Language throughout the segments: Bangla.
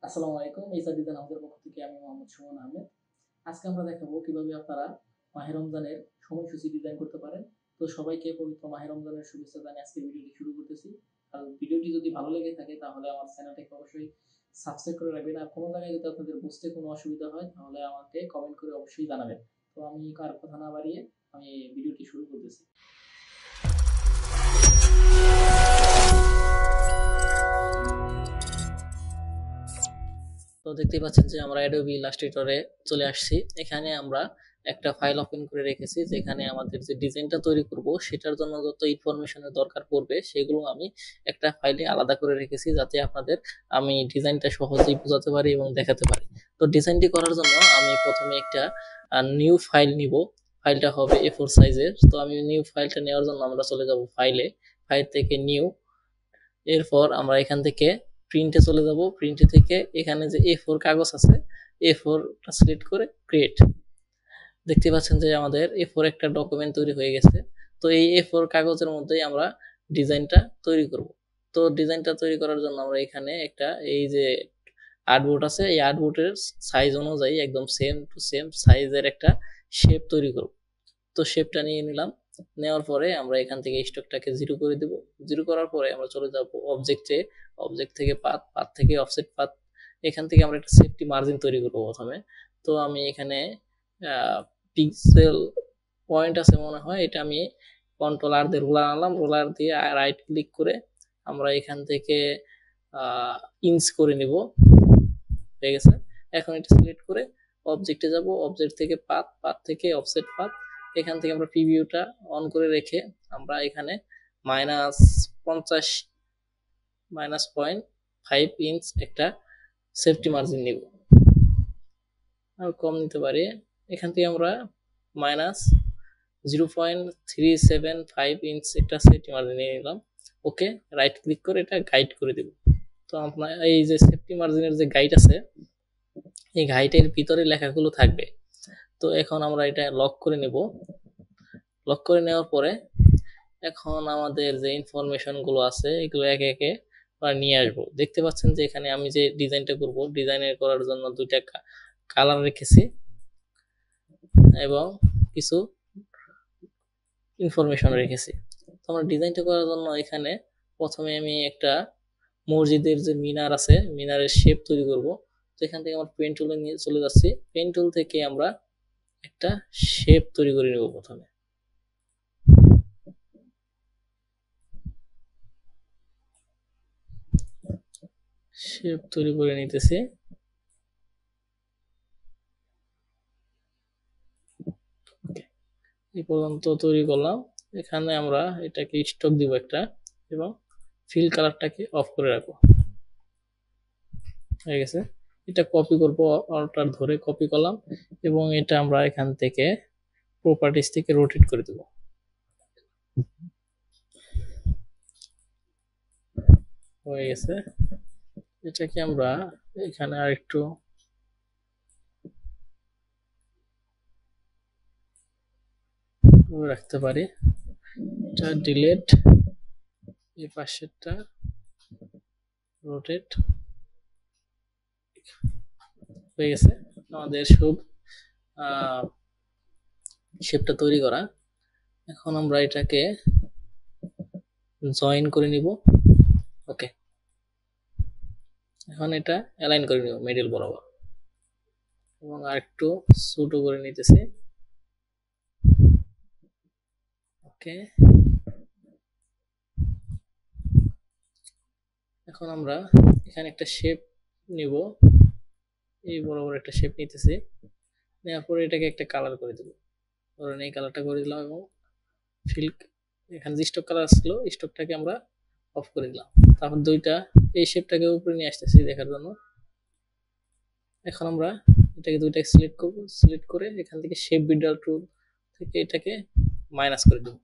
আসসালামু আলাইকুম। ইসা ডিজাইন হাউসের পক্ষ থেকে আমি মোহাম্মদ সুমন আহমেদ। আজকে আমরা দেখাবো কিভাবে আপনারা মাহে রমজানের সময়সূচি ডিজাইন করতে পারেন। তো সবাইকে পবিত্র মাহে রমজানের শুভেচ্ছা জানিয়ে আজকে ভিডিওটি শুরু করতেছি। আর ভিডিওটি যদি ভালো লেগে থাকে তাহলে আমার চ্যানেলটাকে অবশ্যই সাবস্ক্রাইব করে রাখবেন। আর কোনো জায়গায় যদি আপনাদের বুঝতে কোনো অসুবিধা হয় তাহলে আমাকে কমেন্ট করে অবশ্যই জানাবেন। তো আমি কার কথা না বাড়িয়ে আমি ভিডিওটি শুরু করতেছি। তো দেখতেই পাচ্ছেন যে আমরা অ্যাডোবি ইলাস্ট্রেটরে চলে আসছি। এখানে আমরা একটা ফাইল ওপেন করে রেখেছি যেখানে আমাদের যে ডিজাইনটা তৈরি করব সেটার জন্য যত ইনফরমেশনের দরকার পড়বে সেগুলো আমি একটা ফাইলে আলাদা করে রেখেছি যাতে আপনাদের আমি ডিজাইনটা সহজেই বোঝাতে পারি এবং দেখাতে পারি। তো ডিজাইনটি করার জন্য আমি প্রথমে একটা নিউ ফাইল নিব। ফাইলটা হবে A4 সাইজের। তো আমি নিউ ফাইলটা নেওয়ার জন্য আমরা চলে যাব ফাইলে, ফাইল থেকে নিউ। এরপর আমরা এখান থেকে প্রিন্টে চলে যাব। প্রিন্টে থেকে এখানে যে A4 কাগজ আছে A4টা সিলেক্ট করে ক্রিয়েট। দেখতে পাচ্ছেন যে আমাদের A4 একটা ডকুমেন্ট তৈরি হয়ে গেছে। তো এই A4 কাগজের মধ্যেই আমরা ডিজাইনটা তৈরি করব। তো ডিজাইনটা তৈরি করার জন্য আমরা এখানে একটা এই যে আর্টবোর্ড আছে, এই আর্টবোর্ডের সাইজ অনুযায়ী একদম সেম টু সেম সাইজের একটা শেপ তৈরি করব। তো শেপটা নিয়ে নিলাম। নেওয়ার পরে আমরা এখান থেকে স্টকটাকে 0 করে দেব। 0 করার পরে আমরা চলে যাব অবজেক্টে। অবজেক্ট থেকে পাথ, পাথ থেকে অফসেট পাথ। এখান থেকে আমরা একটা সেফটি মার্জিন তৈরি করব প্রথমে। তো আমি এখানে পিক্সেল পয়েন্ট আছে মনে হয়, এটা আমি কন্ট্রোল আর দিয়ে রোলার আনলাম। রোলার দিয়ে রাইট ক্লিক করে আমরা এখান থেকে ইঞ্চ করে নিব। হয়ে গেছে। এখন এটা সিলেক্ট করে অবজেক্টে যাব। অবজেক্ট থেকে পাথ, পাথ থেকে অফসেট পাথ। এখান থেকে আমরা প্রিভিউটা অন করে রেখে আমরা এখানে -50 -0.5 ইঞ্চ একটা সেফটি মার্জিন নিব। আর কম নিতে পারি। এখান থেকে আমরা -0.375 ইঞ্চ একটা সেফটি মার্জিন নিয়ে নিলাম। ওকে, রাইট ক্লিক করে এটা গাইড করে দেব। তো আপনার এই যে সেফটি মার্জিনের যে গাইড আছে এই গাইডের ভিতরে লেখাগুলো থাকবে। তো এখন আমরা এটা লক করে নেব। লক করে নেওয়ার পরে এখন আমাদের যে ইনফরমেশন গুলো আছে এগুলো একে একে নিয়ে আসবো। দেখতে পাচ্ছেন যে এখানে আমি যে ডিজাইনটা করব, ডিজাইনের করার জন্য দুইটা কালার রেখেছি এবং কিছু ইনফরমেশন রেখেছি। তো আমরা ডিজাইনটা করার জন্য এখানে প্রথমে আমি একটা মসজিদের যে মিনার আছে মিনারের শেপ তৈরি করব। তো এখান থেকে আমরা পেন টুলে নিয়ে চলে যাচ্ছি। পেন টুল থেকে আমরা একটা শেপ তৈরি করে নেব। প্রথমে শেপ তৈরি করে নিতেছি। এই পর্যন্ত তৈরি করলাম। এখানে আমরা এটাকে স্টক দিব একটা এবং ফিল কালারটাকে অফ করে রাখবো। হয়ে গেছে। এটা কপি করব, অল্টার ধরে কপি করলাম এবং এটা আমরা এখান থেকে প্রপার্টিজ থেকে রোটেট করে দেব। হয়ে গেছে। এটাকে আমরা এখানে আরেকটু রাখতে পারি। এটা ডিলিট, এই পাশেরটা রোটেট। হয়ে গেছে আমাদের সব শেপটা তৈরি করা। এখন আমরা এটাকে জয়েন করে নিব। ওকে, এখন এটা অ্যালাইন করে নিব মিডল বরাবর এবং আরেকটু ছোট করে নিতেছি। ওকে, এখন আমরা এখানে একটা শেপ নিব। এই বরাবর একটা শেপ নিতেছি। নেওয়ার পরে এটাকে একটা কালার করে দেব। ধরেন এই কালারটা করে দিলাম এবং ফিল, এখানে যে স্টক কালার ছিল স্টকটাকে আমরা অফ করে দিলাম। তারপর দুইটা এই শেপটাকে উপরে নিয়ে আসতেছি দেখার জন্য। এখন আমরা এটাকে দুইটাকে সিলেক্ট করব। সিলেক্ট করে এখান থেকে শেপ বিল্ডার টুল থেকে এটাকে মাইনাস করে দেব।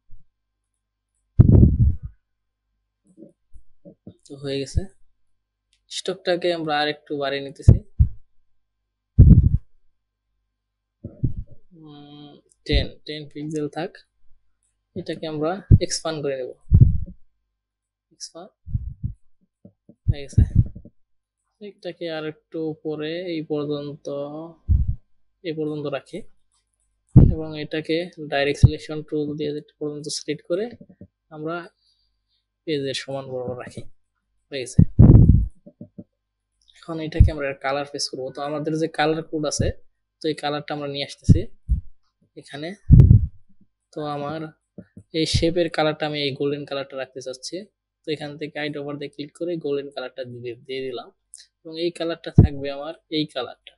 তো হয়ে গেছে। স্টকটাকে আমরা আর একটু বাড়িয়ে নিতেছি। 10 পিক্সেল থাক। এটাকে আমরা এক্সপান্ড করে নেব। এক্সপান্ড হয়ে গেছে। এটাকে আর একটু উপরে এই পর্যন্ত রাখি এবং এটাকে ডাইরেক্ট সিলেকশন টুল দিয়ে পর্যন্ত সিলেক্ট করে আমরা পেজের সমান বরাবর রাখি। হয়ে গেছে। এখন এটাকে আমরা কালার পেস্ট করবো। তো আমাদের যে কালার কোড আছে, তো এই কালারটা আমরা নিয়ে আসতেছি এখানে। তো আমার এই শেপের কালারটা আমি এই গোল্ডেন কালারটা রাখতে চাচ্ছি। তো এখান থেকে আইড ওভার দিয়ে ক্লিক করে গোল্ডেন কালারটা দিয়ে দিলাম এবং এই কালারটা থাকবে আমার এই কালারটা।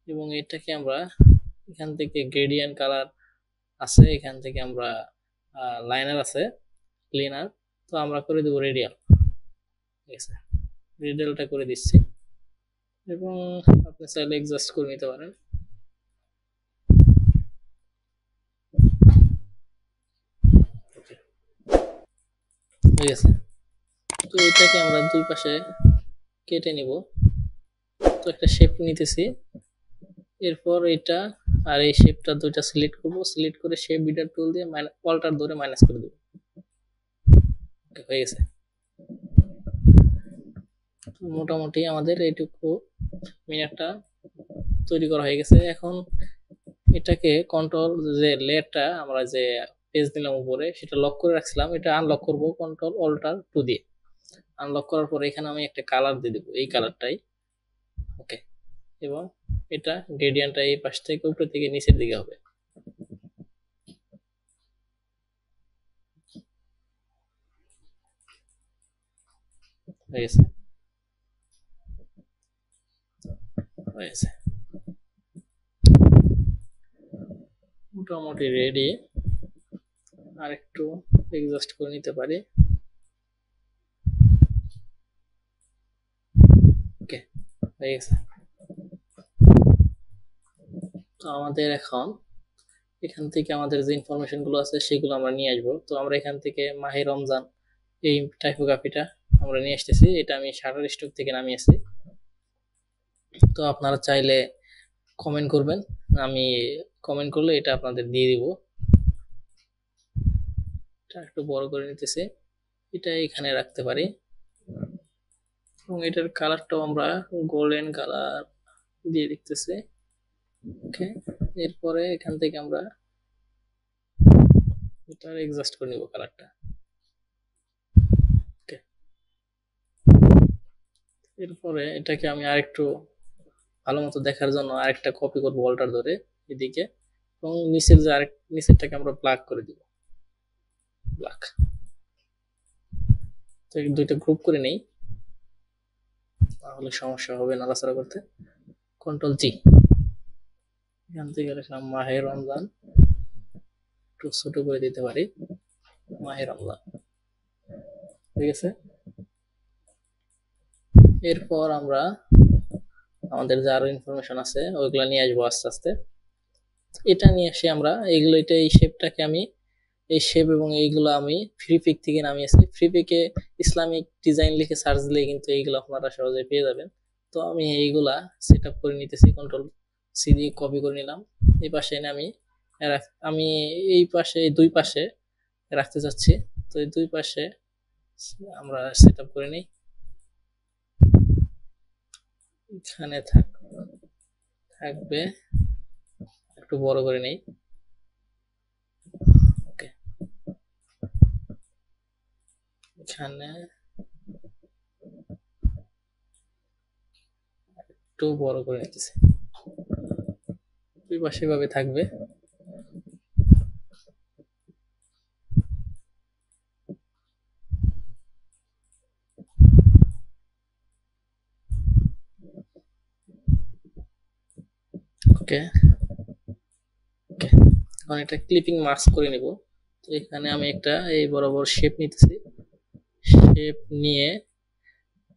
এবং এটাকে আমরা এখান থেকে গ্রেডিয়েন্ট কালার আছে, এখান থেকে আমরা লাইনার আছে ক্লিনার, তো আমরা করে দেবো রেডিয়াল। ঠিক আছে, রেডিয়ালটা করে দিচ্ছি এবং আপনি চাইলে এডজাস্ট করে নিতে পারেন। হয়ে গেছে। তো এটাকে আমরা দুই পাশে কেটে নিব। তো একটা শেপ নিতেছি, এরপর এটা আর এই শেপটা দুইটা সিলেক্ট করব, সিলেক্ট করে শেপ বিডার টুল দিয়ে অল্টার ধরে মাইনাস করে দেব। হয়ে গেছে। মোটামুটি আমাদের এইটুকু মিনারটা তৈরি করা হয়ে গেছে। এখন এটাকে কন্ট্রোল যে লেয়ারটা আমরা যে পেজ দিলাম উপরে সেটা লক করে রাখছিলাম, এটা আনলক করব কন্ট্রোল অল্টার 2 দিয়ে। আনলক করার পরে এখানে আমি একটা কালার দিয়ে দেবো, এই কালারটাই। ওকে, এবং এটা গ্রেডিয়েন্টটা এই পাশ থেকে উপরে থেকে নিচের দিকে হবে। হয়ে গেছে। হয়েছে, মোটামুটি রেডি। আর একটু এডজাস্ট করে নিতে পারি। ওকে, হয়ে গেছে। তো আমাদের এখন এখান থেকে আমাদের যে ইনফরমেশন গুলো আছে সেগুলো আমরা নিয়ে আসবো। তো আমরা এখান থেকে মাহে রমজান এই টাইপোগ্রাফিটা আমরা নিয়ে আসতেছি, এটা আমি শাটার স্টক থেকে নামিয়েছি। তো আপনারা চাইলে কমেন্ট করবেন, আমি কমেন্ট করলে এটা আপনাদের দিয়ে দিব। এটা একটু বড় করে নিতেছি, এটা এখানে রাখতে পারি এবং এটার কালারটাও আমরা গোল্ডেন কালার দিয়ে দেখতেছি। ওকে, এরপরে এখান থেকে আমরা এটা এডজাস্ট করে নিব কালারটা। ওকে, এরপরে এটাকে আমি আরেকটু ভালো মতো দেখার জন্য আরেকটা কপি করব অল্টার ধরে এদিকে, এবং নিচের যে নিচেরটাকে আমরা ব্ল্যাক করে দিব, ব্ল্যাক। তো দুইটা গ্রুপ করে নেই, তাহলে সমস্যা হবে নাড়াচাড়া করতে। কন্ট্রোল জি, এখান থেকে লিখলাম মাহে রমজান, একটু ছোট করে দিতে পারি, মাহে রমজান। ঠিক আছে। এরপর আমরা আমাদের যে আরো ইনফরমেশন আছে ওইগুলো নিয়ে আসবো আস্তে আস্তে। এটা নিয়ে এসে আমরা এইগুলো, এটা এই শেপটাকে আমি এই শেপ এবং এইগুলো আমি ফ্রি পিক থেকে নামিয়েছি। ফ্রি পিকে ইসলামিক ডিজাইন লিখে সার্চ দিলে কিন্তু এইগুলো আপনারা সহজে পেয়ে যাবেন। তো আমি এইগুলা সেট আপ করে নিতেছি, কন্ট্রোল সি দিয়ে কপি করে নিলাম। এই পাশে এনে আমি এই পাশে দুই পাশে রাখতে চাচ্ছি। তো এই দুই পাশে আমরা সেট আপ করে নিই। এখানে থাকবে, একটু বড় করে নেই। ওকে, এখানে একটু বড় করে নিতেছি, দুই পাশে ভাবে থাকবে। ওকে, ওকে, এখন এটা ক্লিপিং মাস্ক করে নিব। তো এখানে আমি একটা এই বরাবর শেপ নিতেছি, শেপ নিয়ে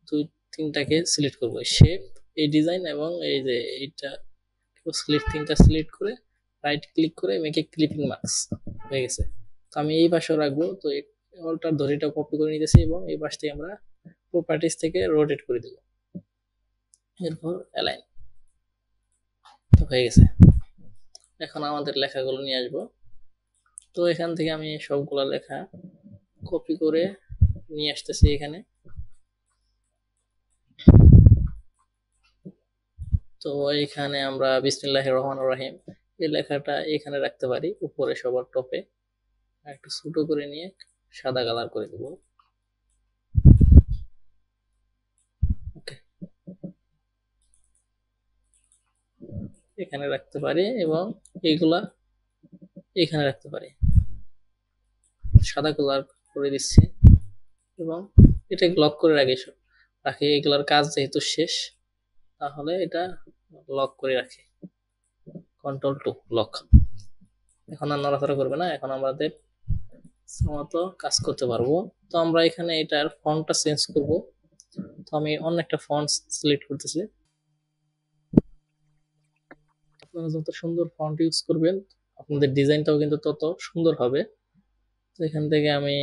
দুই তিনটাকে সিলেক্ট করব, শেপ, এই ডিজাইন এবং এই যে এইটা তিনটা সিলেক্ট করে রাইট ক্লিক করে মেকে ক্লিপিং মাস্ক। হয়ে গেছে। তো আমি এই পাশেও রাখবো। তো অলটার ধরে এটা কপি করে নিতেছি এবং এই পাশ থেকে আমরা প্রপার্টিস থেকে রোটেট করে দেব, এরপর অ্যালাইন। তো হয়ে গেছে। এখন আমাদের লেখাগুলো নিয়ে আসবো। তো এখান থেকে আমি সবগুলা লেখা কপি করে নিয়ে আসতেছি এখানে। তো এখানে আমরা বিসমিল্লাহির রহমানির রহিম এই লেখাটা এখানে রাখতে পারি উপরে সবার টপে। একটু ছোট করে নিয়ে সাদা কালার করে দেব। ওকে, এখানে রাখতে পারি এবং এইগুলা এখানে রাখতে পারি। সাদা কালার করে দিচ্ছি এবং এটাকে লক করে রাখি। এগুলার কাজ যেহেতু শেষ, তাহলে এটা লক করে রাখি। Control 2 lock. এখন আর নড়াচড়া করবে না। এখন আমাদের মতো কাজ করতে পারবো। তো আমরা এখানে এটার ফন্টটা চেঞ্জ করব। তো আমি অন্য একটা ফন্ট সিলেক্ট করতেছি। আপনারা যত সুন্দর ফন্ট ইউজ করবেন আপনাদের ডিজাইনটাও কিন্তু তত সুন্দর হবে। তো এখান থেকে আমি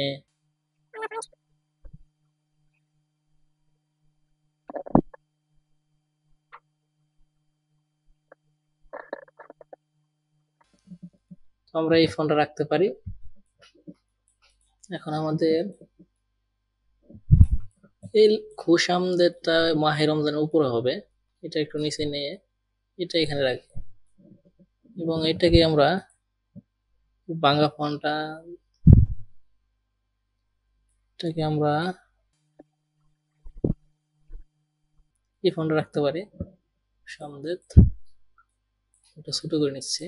আমরা এই ফন্টটা রাখতে পারি। এখন আমাদের এই খুশামদেরটা মাহে রমজানের উপরে হবে, এটা একটু নিচে নিয়ে এটা এখানে রাখি এবং এটাকে আমরা বাংলা ফন্টটা এটাকে আমরা এই ফন্টটা রাখতে পারি। সামদের এটা ছোট করে নিচ্ছি।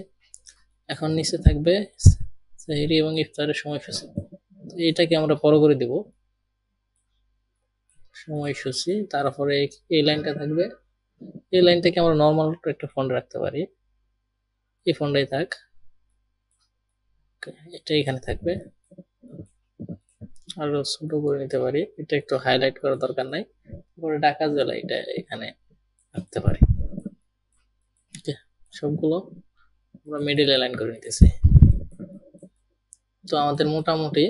এখন নিচে থাকবে সেহরি এবং ইফতারের সময়সূচি। তো এটাকে আমরা বড় করে দিব সময়সূচি। তারপরে এই লাইনটা থাকবে। এই লাইনটাকে আমরা নর্মাল একটা ফন্ট রাখতে পারি। এই ফন্টটাই থাক। এটা এখানে থাকবে। আরো ছোট করে নিতে পারি। এটা একটু হাইলাইট করার দরকার নাই। পরে ঢাকা জেলা এটা এখানে রাখতে পারি। সবগুলো আমরা মিডিল লাইন করে নিতেছি। তো আমাদের মোটামুটি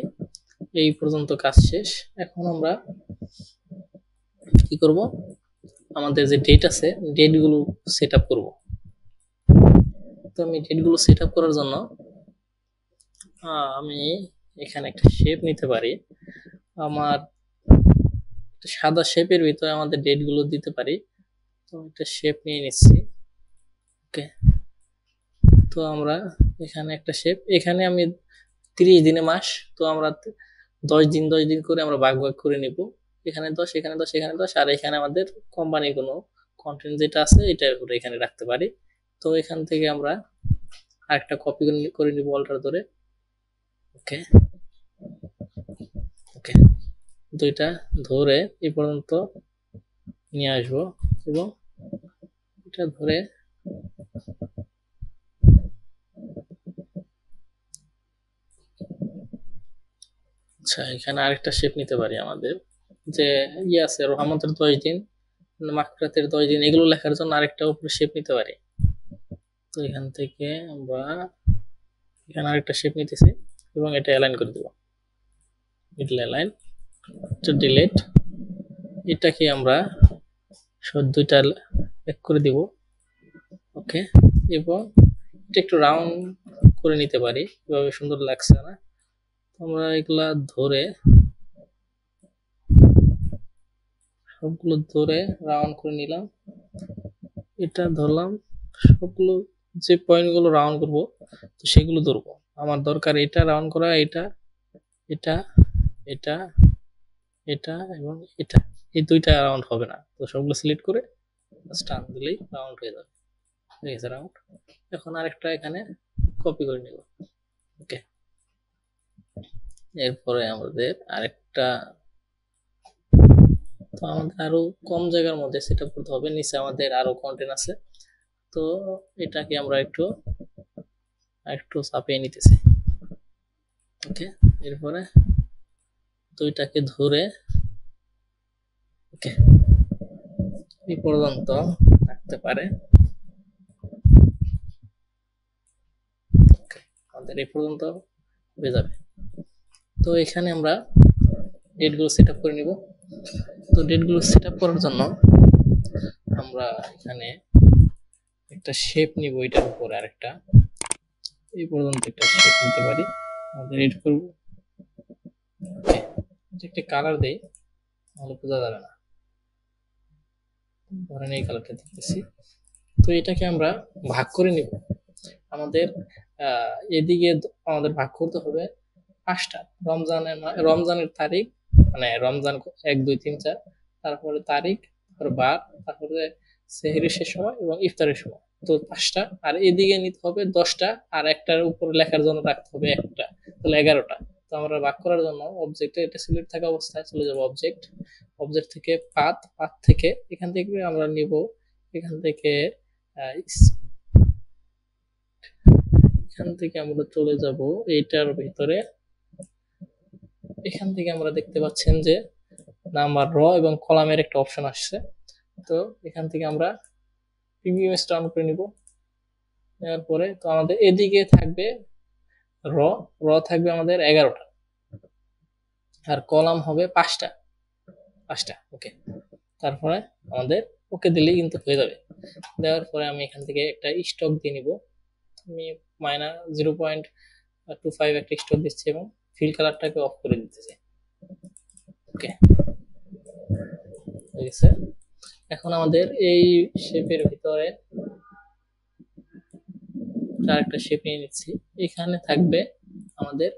এই পর্যন্ত কাজ শেষ। এখন আমরা কি করব, আমাদের যে ডেট আছে ডেট গুলো সেট আপ করবো। তো আমি ডেট গুলো সেট আপ করার জন্য আমি এখানে একটা শেপ নিতে পারি। আমার সাদা শেপের ভিতরে আমাদের ডেট গুলো দিতে পারি। তো একটা শেপ নিয়ে নিচ্ছি। ওকে, তো আমরা এখানে একটা শেপ, এখানে আমি 30 দিনে মাস। তো আমরা 10 দিন করে আমরা ভাগ ভাগ করে নিব। এখানে 10, এখানে 10, এখানে 10, আর এখানে আমাদের কোম্পানি কোনো কন্টেন্ট যেটা আছে এটা এখানে রাখতে পারি। তো এখান থেকে আমরা আরেকটা কপি করে নিব অল্টার ধরে। ওকে ওকে, দুইটা ধরে এই পর্যন্ত নিয়ে আসবো এবং এটা ধরে আচ্ছা এখানে আরেকটা শেপ নিতে পারি। আমাদের যে আছে রহমতের 10 দিন, মাকরাতের 10 দিন, এগুলো লেখার জন্য আরেকটা উপরে শেপ নিতে পারি। তো এখান থেকে আমরা এখানে আরেকটা শেপ নিতেছি এবং এটা অ্যালাইন করে দেব। Middle align, delete. এটাকে আমরা দুইটা এক করে দিব। ওকে, এবং এটা একটু রাউন্ড করে নিতে পারি, এভাবে সুন্দর লাগছে না। আমরা এগুলা ধরে সবগুলো ধরে রাউন্ড করে নিলাম। এটা ধরলাম, সবগুলো যে পয়েন্টগুলো রাউন্ড করব তো সেগুলো ধরবো। আমার দরকার এটা রাউন্ড করা, এটা এটা এটা এটা এবং এটা, এই দুইটা রাউন্ড হবে না। তো সবগুলো সিলেক্ট করে টান দিলেই রাউন্ড হয়ে যাবে। হয়ে গেছে রাউন্ড। এখন আরেকটা এখানে কপি করে নিব। ওকে, এরপরে আমাদের আরেকটা, তো আমাদের আরো কম জায়গার মধ্যে সেট করতে হবে। নিচে আমাদের আরো কন্টেন্ট আছে। তো এটাকে আমরা একটু একটু চাপিয়ে নিতেছি। ওকে, এরপরে দুইটাকে ধরে ওকে এই পর্যন্ত থাকতে পারে। আমাদের এই পর্যন্ত হয়ে যাবে। তো এখানে আমরা ডেটগুলো সেট আপ করে নিব। তো ডেটগুলো সেট আপ করার জন্য আমরা এখানে একটা শেপ নিব, এটার উপরে আরেকটা এই পর্যন্ত একটা শেপ নিতে পারি। আমাদের এডিট করব। ওকে, একটা কালার দেই, তাহলে বোঝা যাবে না। ধরেন এই কালারটা দিতেছি। তো এটাকে আমরা ভাগ করে নিব। আমাদের এদিকে আমাদের ভাগ করতে হবে 5টা। রমজানের তারিখ, মানে রমজান 1 2 3 4, তারপরে তারিখ, তারপরে বার, তারপরে সেহরির শেষ সময় এবং ইফতারের সময়। তো 5টা, আর এদিকে নিতে হবে 10টা, আর একটার উপরে লেখার জন্য রাখতে হবে একটা, তাহলে 11টা। তো আমরা ভাগ করার জন্য অবজেক্টে এটা সিলেক্ট থাকা অবস্থায় চলে যাব অবজেক্ট থেকে পাথ থেকে এখান থেকে আমরা নিব, এখান থেকে আমরা চলে যাব এইটার ভিতরে। এখান থেকে আমরা দেখতে পাচ্ছেন যে নাম্বার, র এবং কলামের একটা অপশন আসছে। তো এখান থেকে আমরা প্রিভিউ ইমেজটা অন করে নিব। নেওয়ার পরে তো আমাদের এদিকে থাকবে র র থাকবে আমাদের 11টা, আর কলাম হবে 5টা। ওকে। তারপরে আমাদের ওকে দিলেই কিন্তু হয়ে যাবে। দেওয়ার পরে আমি এখান থেকে একটা স্টক দিয়ে নিব। আমি -0.25 একটা স্টক দিচ্ছি এবং ফিল কালারটাকে অফ করে দিতেছি। ওকে, হয়ে গেছে। এখন আমাদের এই শেপের ভিতরে আরেকটা শেপ নিয়ে নিচ্ছি। এখানে থাকবে আমাদের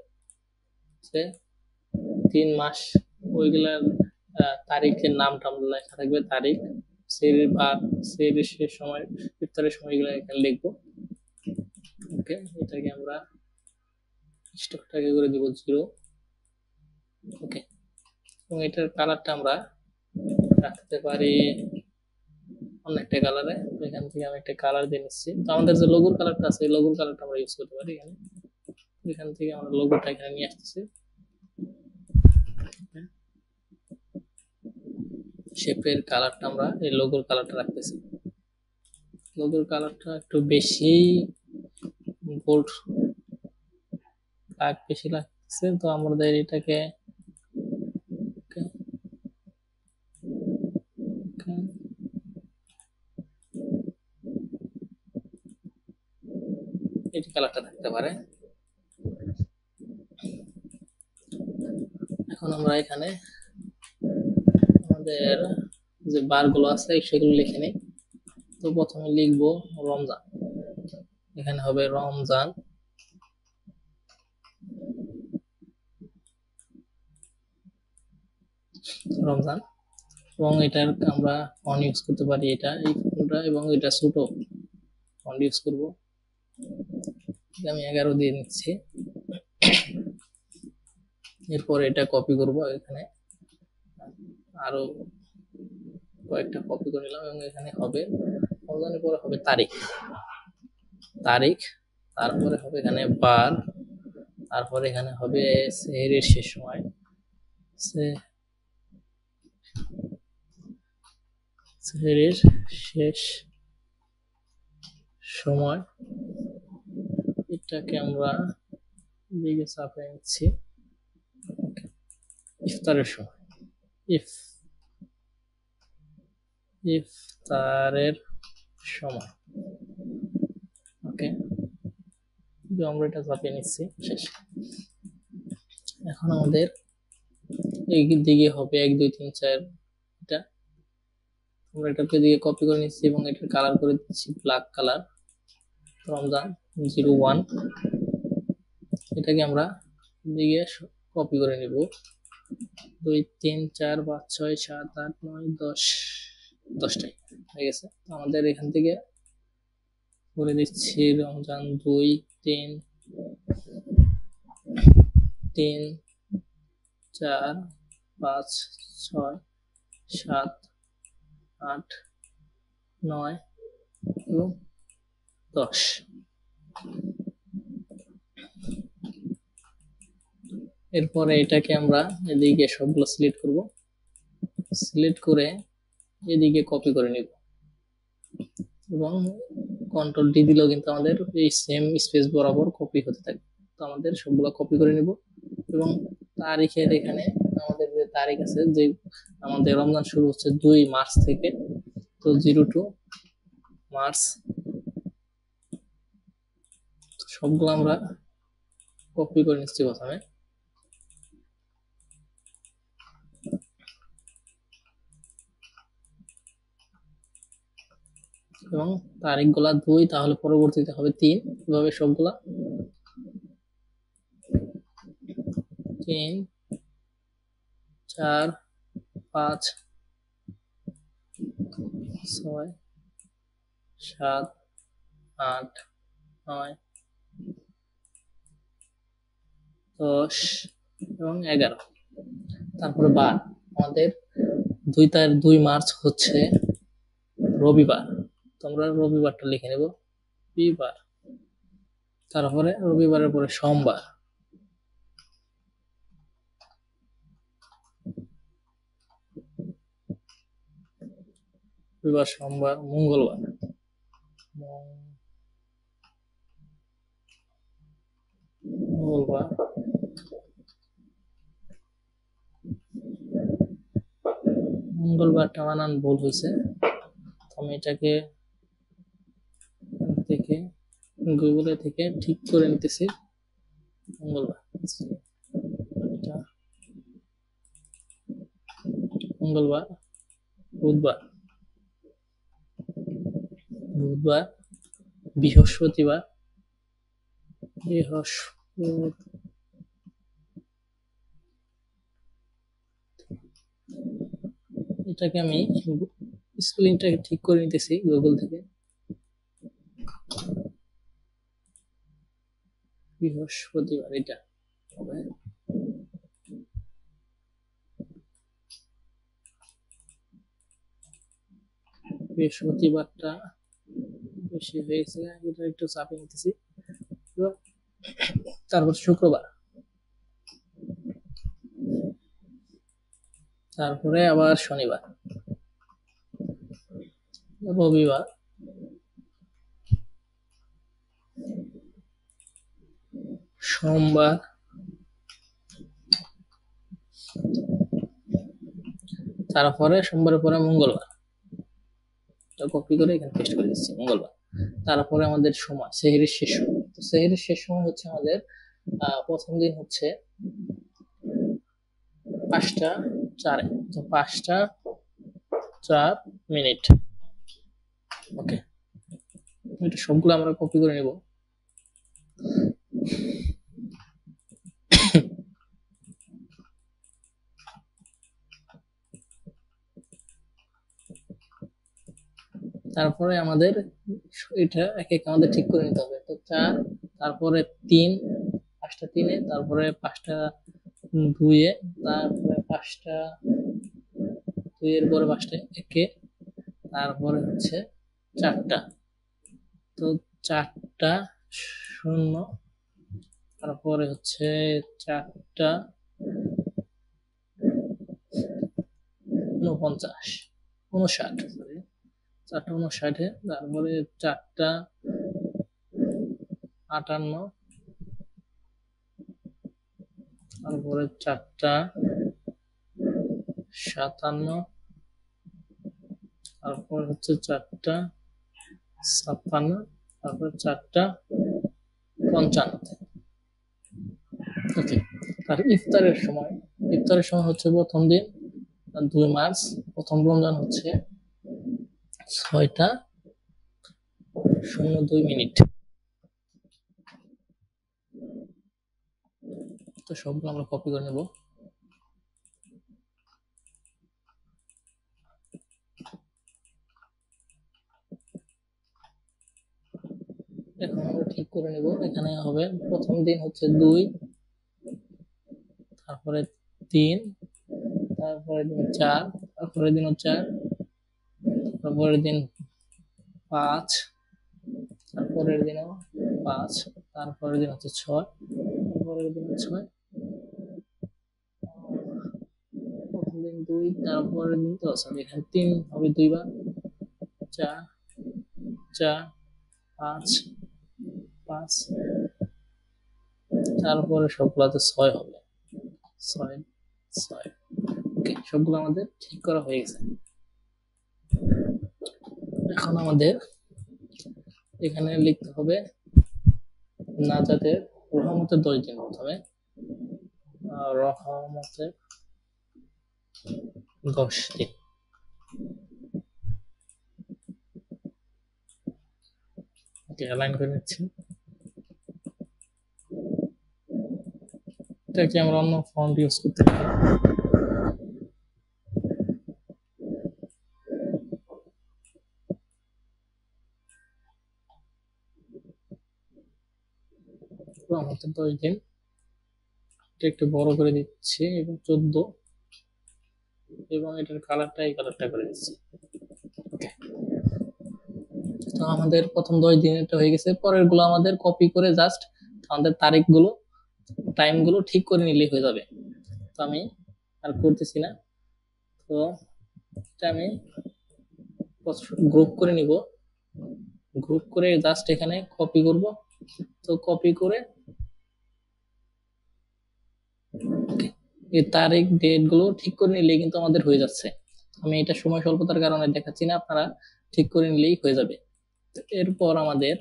3 মাস, ওইগুলার তারিখের নাম টাম লেখা থাকবে, তারিখ, সেহরির বার, সেহরির শেষ সময়, ইফতারের সময়, এগুলো এখানে লিখবো। ওকে, এটাকে আমরা স্টকটাকে করে দিব 0। ওকে, এবং এটার কালারটা আমরা রাখতে পারি অন্য একটা কালারে। এখান থেকে আমি একটা কালার দিয়ে নিচ্ছি। তো আমাদের যে লোগোর কালারটা আছে, এই লোগোর কালারটা আমরা ইউজ করতে পারি এখানে। এখান থেকে আমরা লোগোটা এখানে নিয়ে আসতেছি। শেপের কালারটা আমরা এই লোগোর কালারটা রাখতেছি। লোগোর কালারটা একটু বেশি বোল্ড বেশি লাগতেছে, তো আমাদের এটাকে এই কালারটা থাকতে পারে। এখন আমরা এখানে আমাদের যে বারগুলো আছে সেগুলো লিখে নিই। তো প্রথমে লিখবো রমজান, এখানে হবে রমজান, এবং এটার আমরা ফন্ট ইউজ করতে পারি, এটা এই ফন্টটা, এবং এটা ছোট ফন্ট ইউজ করব। আমি 11 দিয়ে নিচ্ছি। এরপর এটা কপি করব, এখানে আরো কয়েকটা কপি করে নিলাম, এবং এখানে হবে রমজানের পরে হবে তারিখ, তারপরে হবে এখানে বার, তারপরে এখানে হবে সেহরির শেষ সময়, সেহরির শেষ সময়, এটাকে আমরা দিকে চাপে নিচ্ছি। ইফতারের সময়, ইফতারের সময়। ওকে, আমরা এটা চাপিয়ে নিচ্ছি, শেষ। এখন আমাদের এই দিকে হবে 1 2 3 4, এটা আমরা এটাকে দিকে কপি করে নিচ্ছি এবং এটার কালার করে দিচ্ছি ব্ল্যাক কালার, রমজান 01। এটাকে আমরা দিকে কপি করে নিব, 2 3 4 5 6 7 8 9 10, 10টাই হয়ে গেছে। আমাদের এখান থেকে করে দিচ্ছি রমজান 2 3 3 4 5 6 7 8 9 এবং 10। এরপরে এটাকে আমরা এদিকে সবগুলো সিলেক্ট করব, সিলেক্ট করে এদিকে কপি করে নিব, এবং কন্ট্রোল ডি দিলেও কিন্তু আমাদের এই সেম স্পেস বরাবর কপি হতে থাকবে। তো আমাদের সবগুলো কপি করে নিব, এবং তারিখের এখানে আমাদের যে তারিখ আছে, যে আমাদের রমজান শুরু হচ্ছে 2 মার্চ থেকে, তো 02 মার্চ, সবগুলো আমরা কপি করে নিচ্ছি প্রথমে। এবং তারিখগুলা 2, তাহলে পরবর্তীতে হবে 3, এভাবে সবগুলা 3, 4, 5, 6, 7, 8, 9, 10 এবং 11। তারপরে বার, আমাদের 2 মার্চ হচ্ছে রবিবার, তোমরা রবিবারটা লিখে নেব, রবিবার। তারপরে রবিবারের পরে সোমবার, রবিবার, সোমবার, মঙ্গলবার, মঙ্গলবার, মঙ্গলবারটা বানান ভুল হয়েছে, আমি এটাকে থেকে গুগলে থেকে ঠিক করে নিতেছি। মঙ্গলবার, এটা মঙ্গলবার, বুধবার, বুধবার, বৃহস্পতিবার, এটাকে আমি স্পেলিংটাকে ঠিক করে নিতেছি গুগল থেকে। বৃহস্পতিবার, এটা হবে বৃহস্পতিবারটা বেশি হয়েছে, এটা একটু চাপিয়ে নিতেছি। তারপর শুক্রবার, তারপরে আবার শনিবার, রবিবার, সোমবার, তারপরে সোমবারের পরে মঙ্গলবার, এটা কপি করে এখানে পেস্ট করে দিচ্ছি, মঙ্গলবার। তারপরে আমাদের সময়, সেহরির শেষ সময়, তো সেহরির শেষ সময় হচ্ছে আমাদের প্রথম দিন হচ্ছে 5টা 4, তো 5টা 4 মিনিট। ওকে, এটা সবগুলো আমরা কপি করে নেব। তারপরে আমাদের এটা এক এক আমাদের ঠিক করে নিতে হবে। তো 4, তারপরে 3, 5টা 3-এ, তারপরে 5টা 2-এ, তারপরে 5টা 2-এর পরে 5টা 1-এ, তারপরে হচ্ছে 4টা, তো 4টা 0, তারপরে হচ্ছে 4টা 49, 59, 4টা 59-এ, তারপরে 4টা 58, তারপরে 4টা 57, তারপর হচ্ছে 4টা 56, তারপর 4টা 55। ওকে, আর ইফতারের সময়, হচ্ছে প্রথম দিন 2 মার্চ, প্রথম রমজান হচ্ছে 6টা 02 মিনিট। তো সবগুলো আমরা কপি করে নেব। এখন আমরা ঠিক করে নেব, এখানে হবে প্রথম দিন হচ্ছে 2, তারপরে 3, তারপরে দিন 4, তারপরে দিন 4, তারপরের দিন 5, তারপরের দিনও 5, তারপরের দিন হচ্ছে 6, তারপরের দিন 6, প্রথম দিন 2, তারপরের দিন তো সরি এখানে 3 হবে 2 বার, 4, 4, 5, 5, তারপরে সবগুলোতে 6 হবে, 6, 6। ওকে, সবগুলো আমাদের ঠিক করা হয়ে গেছে। এখন আমাদের এখানে লিখতে হবে নাজাতের রহমতের 10 দিন, প্রথমে রহমতের 10 দিন, অ্যালাইন করে নিচ্ছি। এটাকে আমরা অন্য ফন্ট ইউজ করতে পারি। আমাদের 10 দিন, এটা একটু বড় করে দিচ্ছি এবং 14 এবং এটার কালারটা এই কালারটা করে দিচ্ছি। ওকে, তো আমাদের প্রথম 10 দিন এটা হয়ে গেছে। পরের গুলো আমাদের কপি করে জাস্ট আমাদের তারিখগুলো টাইমগুলো ঠিক করে নিলেই হয়ে যাবে। তো আমি আর করতেছি না, তো এটা আমি গ্রুপ করে নিব, গ্রুপ করে জাস্ট এখানে কপি করব। তো কপি করে এই তারিখ ডেট গুলো ঠিক করে নিলেই কিন্তু আমাদের হয়ে যাচ্ছে। আমি এটা সময় স্বল্পতার কারণে দেখাচ্ছি না, আপনারা ঠিক করে নিলেই হয়ে যাবে। এরপর আমাদের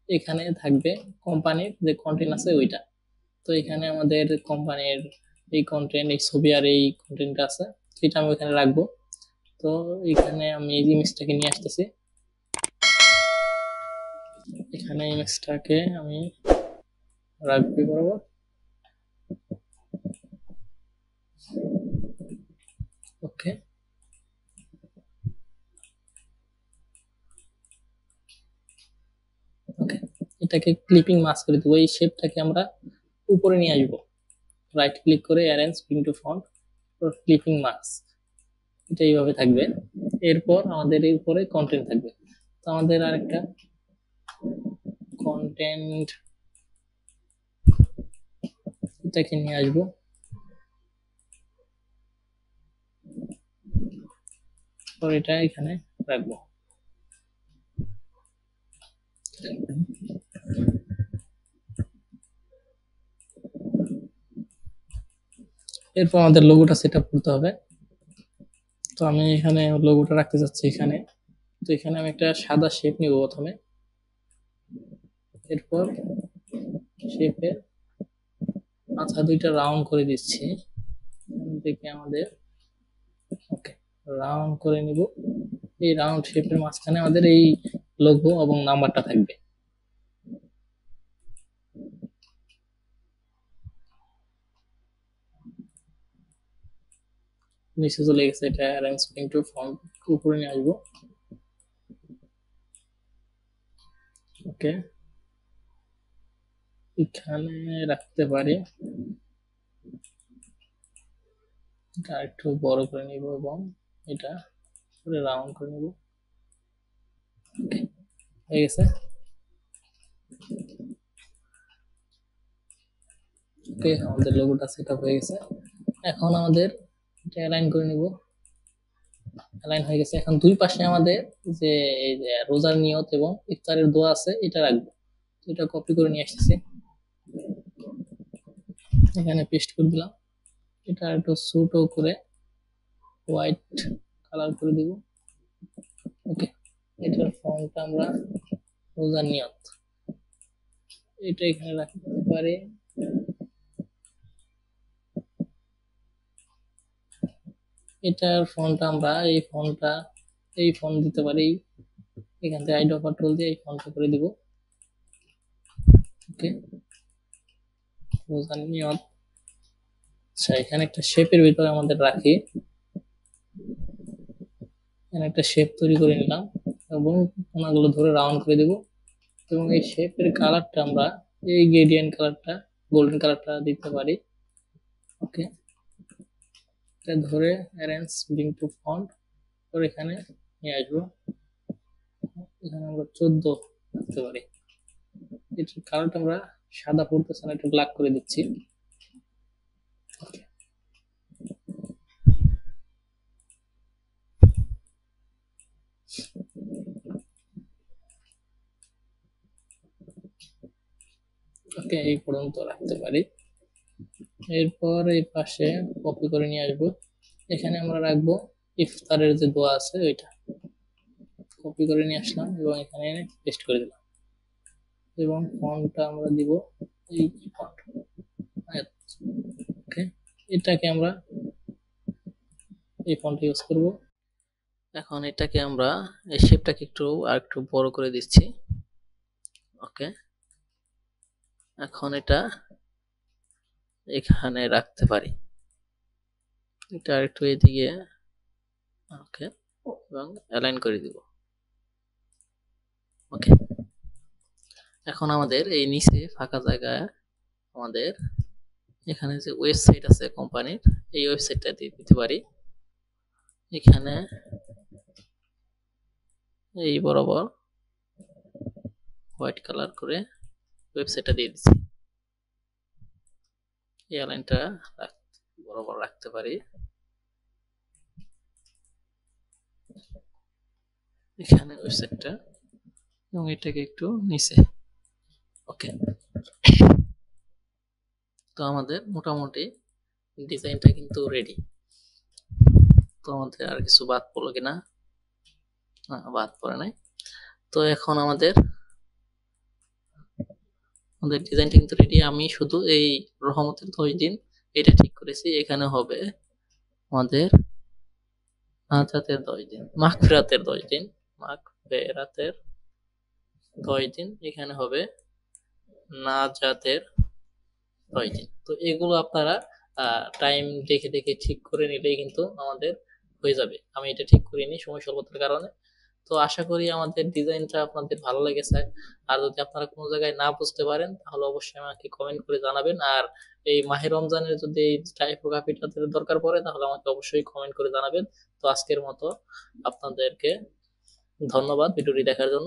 এখানে থাকবে কোম্পানির যে কন্টেন্ট আছে ওইটা। তো এখানে আমাদের কোম্পানির এই কন্টেন্ট, এই ছবি আর এই কন্টেন্টটা আছে, এটা আমি এখানে রাখবো। তো এখানে আমি এই ইমেজটাকে নিয়ে আসতেছি, এখানে ইমেজটাকে আমি রাখবো বরাবর। ওকে, ওকে, এটাকে ক্লিপিং মাস্ক করে দেবো। এই শেপটাকে আমরা উপরে নিয়ে আসবো, রাইট ক্লিক করে arrange pin to front clipping mask, এটা এইভাবে থাকবে। এরপর আমাদের এর উপরে কন্টেন্ট থাকবে। তো আমাদের আরেকটা কন্টেন্ট এটাকে নিয়ে আসবো, পর এটা এখানে রাখবো। এরপর আমাদের লোগোটা সেট আপ করতে হবে। তো আমি এখানে লোগোটা রাখতে চাচ্ছি এখানে। তো এখানে আমি একটা সাদা শেপ নিব প্রথমে, এরপর শেপের মাথা দুইটা রাউন্ড করে দিচ্ছি, দেখে আমাদের ওকে রাউন্ড করে নিব। এই রাউন্ড শেপের মাঝখানে আমাদের এই লোগো এবং নাম্বারটা থাকবে। নিচে চলে গেছে, এটা অ্যারেঞ্জ পিন টু ফন্ট উপরে নিয়ে আসবো। ওকে, এখানে রাখতে পারি, এটা একটু বড় করে নিব এবং এটা রাউন্ড করে নিব। ওকে, হয়ে গেছে। ওকে, আমাদের লোগোটা সেট আপ হয়ে গেছে। এখন আমাদের এটা অ্যালাইন করে নিব, অ্যালাইন হয়ে গেছে। এখন দুই পাশে আমাদের যে এই যে রোজার নিয়ত এবং ইফতারের দোয়া আছে এটা রাখবো। এটা কপি করে নিয়ে আসতেছি, এখানে পেস্ট করে দিলাম। এটা একটু ছোট করে হোয়াইট কালার করে দিব। ওকে, এটার ফন্টটা আমরা রোজার নিয়ত এটা এখানে রাখতে পারি। এটার ফন্টটা আমরা এই ফন্ট দিতে পারি, এখান থেকে আইডি অফার টুল দিয়ে এই ফন্টটা করে দিব। ওকে, রোজার নিয়ত। আচ্ছা, এখানে একটা শেপের ভিতরে আমাদের রাখি, এখানে একটা শেপ তৈরি করে নিলাম এবং কোনাগুলো ধরে রাউন্ড করে দেব এবং এই শেপের কালারটা আমরা এই গ্রেডিয়েন্ট কালারটা গোল্ডেন কালারটা দিতে পারি। ওকে, এটা ধরে অ্যারেঞ্জ ব্রিং টু ফন্ট করে এখানে নিয়ে আসবো। এখানে আমরা 14 রাখতে পারি। এটার কালারটা আমরা সাদা পড়তেছে না, একটু ব্ল্যাক করে দিচ্ছি। ওকে, এই পর্যন্ত রাখতে পারি। এরপর এই পাশে কপি করে নিয়ে আসবো, এখানে আমরা রাখবো ইফতারের যে দোয়া আছে ওইটা, কপি করে নিয়ে আসলাম এবং এখানে পেস্ট করে দিলাম এবং ফন্টটা আমরা দিব এই ফন্ট। ওকে, এটাকে আমরা এই ফন্ট ইউজ করব। এখন এটাকে আমরা এই শেপটাকে একটু আর একটু বড় করে দিচ্ছি ওকে, এখন এটা এখানে রাখতে পারি, এটা একটু এদিকে ওকে এবং অ্যালাইন করে দিব। ওকে, এখন আমাদের এই নিচে ফাঁকা জায়গায় আমাদের এখানে যে ওয়েবসাইট আছে কোম্পানির, এই ওয়েবসাইটটা দিয়ে দিতে পারি। এখানে এই বরাবর হোয়াইট কালার করে ওয়েবসাইটটা দিয়ে দিচ্ছি। এই লাইনটা বরাবর রাখতে পারি এখানে ওয়েবসাইটটা, এবং এটাকে একটু নিচে। ওকে, তো আমাদের মোটামুটি ডিজাইনটা কিন্তু রেডি। তো আমাদের আর কিছু বাদ পড়লো কিনা, না বাদ পড়ে নাই। তো এখন আমাদের ডিজাইনটা কিন্তু রেডি। আমি শুধু এই রহমতের 10 দিন এটা ঠিক করেছি। এখানে হবে আমাদের নাজাতের 10 দিন, মাগফিরাতের 10 দিন, মাগফিরাতের 10 দিন, এখানে হবে নাজাতের 10 দিন। তো এগুলো আপনারা টাইম দেখে দেখে ঠিক করে নিলেই কিন্তু আমাদের হয়ে যাবে। আমি এটা ঠিক করিনি সময় স্বল্পতার কারণে। তো আশা করি আমাদের ডিজাইনটা আপনাদের ভালো লেগেছে। আর যদি আপনারা কোনো জায়গায় না বুঝতে পারেন তাহলে অবশ্যই আমাকে কমেন্ট করে জানাবেন। আর এই মাহে রমজানের যদি এই টাইপোগ্রাফিটা দরকার পড়ে তাহলে আমাকে অবশ্যই কমেন্ট করে জানাবেন। তো আজকের মতো আপনাদেরকে ধন্যবাদ ভিডিওটি দেখার জন্য।